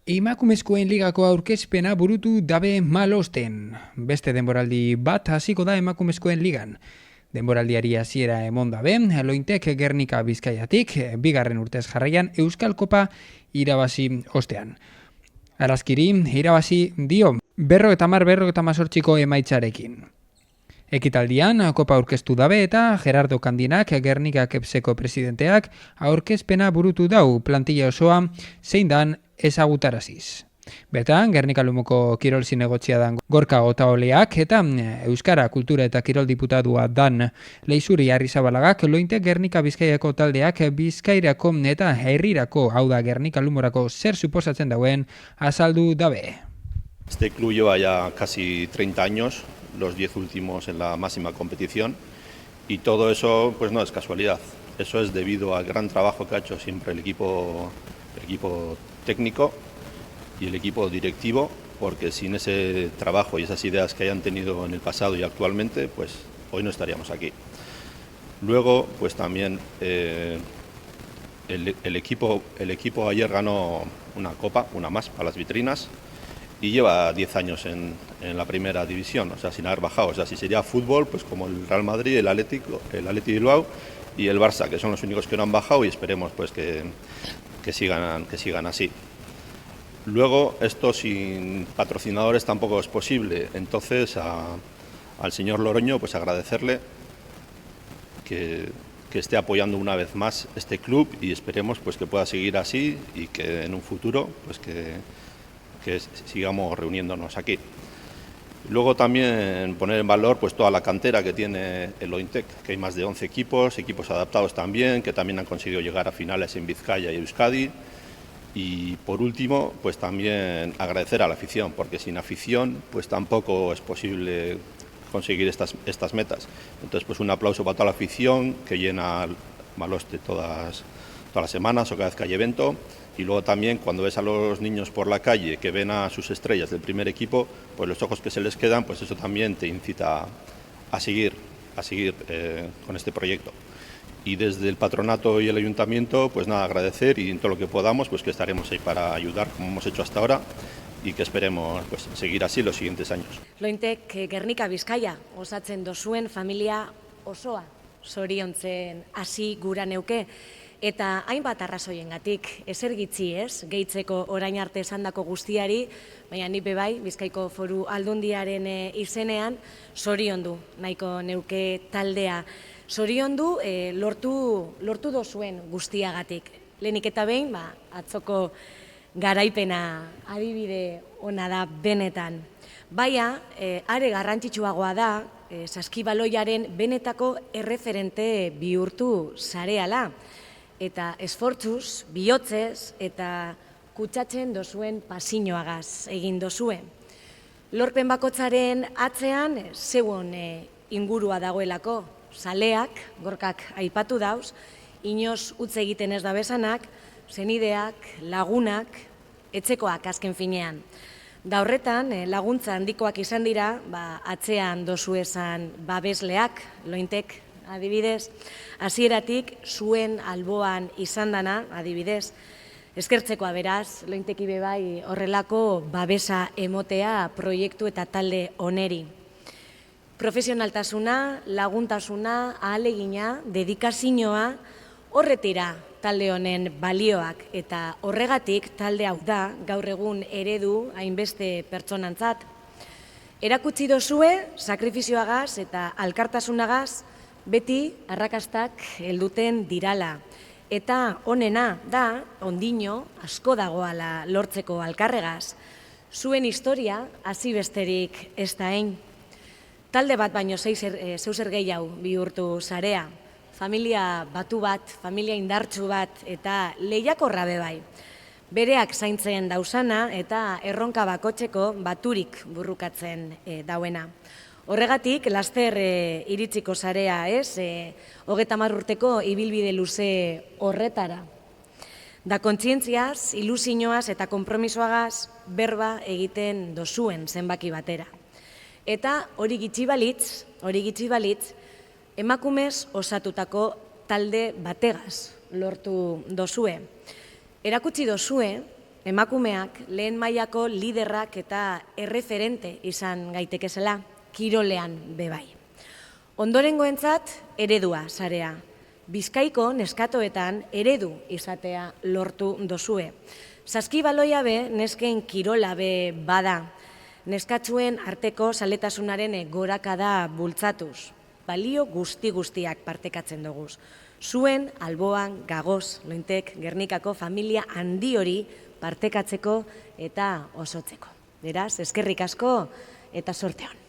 Emakumezkoen ligako aurkezpena burutu dabe malosten. Beste denboraldi bat hasiko da emakumezkoen ligan. Denboraldiari hasiera emon dabe, Lointek Gernika Bizkaiatik, bigarren urtez jarraian Euskal Kopa irabazi ostean. Arazkiri irabazi dio 50-50 emaitzarekin. Ekitaldian, kopa aurkeztu dabe eta Gerardo Kandinak, Gernika Kepseko presidenteak, aurkezpena burutu dau plantilla osoa zein dan ezagutaraziz. Bertan, Gernika Lumoko kirol zinegotzia dan Gorka Otaoleak eta Euskara Kultura eta Kirol Diputadua dan Leizuri Arrizabalagak Lointek Gernika Bizkaiako taldeak Bizkairako eta herrirako, hau da Gernika Lumorako zer suposatzen dauen azaldu dabe. Este club lleva ya casi 30 años, los 10 últimos en la máxima competición, y todo eso pues no es casualidad. Eso es debido al gran trabajo que ha hecho siempre el equipo técnico y el equipo directivo, porque sin ese trabajo y esas ideas que hayan tenido en el pasado y actualmente, pues hoy no estaríamos aquí. Luego, pues también el equipo ayer ganó una copa, una más para las vitrinas, y lleva 10 años en la primera división, o sea, sin haber bajado. O sea, si sería fútbol, pues como el Real Madrid, el Athletic Bilbao y el Barça, que son los únicos que no han bajado, y esperemos pues que sigan así. Luego, esto sin patrocinadores tampoco es posible, entonces al señor Loroño pues agradecerle que esté apoyando una vez más este club, y esperemos pues que pueda seguir así y que en un futuro pues que sigamos reuniéndonos aquí. Luego también poner en valor pues toda la cantera que tiene el Lointec, que hay más de 11 equipos adaptados también, que también han conseguido llegar a finales en Vizcaya y Euskadi. Y por último, pues también agradecer a la afición, porque sin afición pues tampoco es posible conseguir estas metas. Entonces pues un aplauso para toda la afición que llena Maloste todas las semanas o cada vez que hay evento. Y luego también cuando ves a los niños por la calle que ven a sus estrellas del primer equipo, pues los ojos que se les quedan, pues eso también te incita a seguir con este proyecto. Y desde el patronato y el ayuntamiento, pues nada, agradecer, y en todo lo que podamos, pues que estaremos ahí para ayudar como hemos hecho hasta ahora, y que esperemos pues seguir así los siguientes años. Lointek Gernika Bizkaia osatzen dozuen familia osoa zoriontzen hasi gura neuke. Eta hainbat arrazoiengatik, ezer gitzi ez, gehitzeko orain arte esandako guztiari, baina ni bai, Bizkaiko Foru Aldundiaren izenean, zoriondu nahiko neuke taldea. Zoriondu lortu dozuen guztiagatik. Lehenik eta behin, atzoko garaipena adibide ona da benetan. Baina, are garrantzitsuagoa da, saskibaloiaren benetako erreferente bihurtu zareala. Eta esfortzuz, bihotzez eta kutsatzen dozuen pasiñoagaz egin dozue. Lorpen bakotzaren atzean zeuon ingurua dagoelako, zaleak, Gorkak aipatu dauz, inoz utz egiten ez da bezanak, zenideak, lagunak, etxekoak azken finean. Da horretan, laguntza handikoak izan dira, atzean dozuezan babesleak, Lointek, adibidez, hasieratik zuen alboan izan dana, adibidez, eskertzekoa beraz, Lointeki bai horrelako babesa emotea proiektu eta talde oneri. Profesionaltasuna, laguntasuna, ahalegina, dedikazioa, horretira talde honen balioak, eta horregatik talde hau da gaur egun eredu hainbeste pertsonantzat. Erakutsi dozue, sakrifizioagaz eta alkartasunagaz, beti arrakastak helduten dirala. Eta onena da, ondino, asko dagoala lortzeko alkarregaz. Zuen historia, hasi besterik ez da hein. Talde bat baino zeuzer gehiago bihurtu zarea. Familia batu bat, familia indartsu bat eta lehiakorra bai. Bereak zaintzen dauzana eta erronka bakotzeko baturik burrukatzen dauena. Horregatik, laster iritsiko zarea ez, 30 urteko ibilbide luze horretara. Da kontzientziaz, ilusioaz eta konpromisoagaz berba egiten dozuen zenbaki batera. Eta hori gitxi balitz, emakumez osatutako talde bategaz lortu dozue. Erakutsi dozue, emakumeak lehen mailako liderrak eta erreferente izan gaitekezela, kirolean bebai. Ondorengoentzat eredua sarea. Bizkaiko neskatoetan eredu izatea lortu dozue. Saskibaloia be nesken kirola be bada. Neskatzuen arteko saletasunaren gorakada bultzatuz. Balio guztiak partekatzen doguz. Zuen alboan gagoz, Lointek Gernikako familia handi hori partekatzeko eta osotzeko. Beraz, eskerrik asko eta sorte on.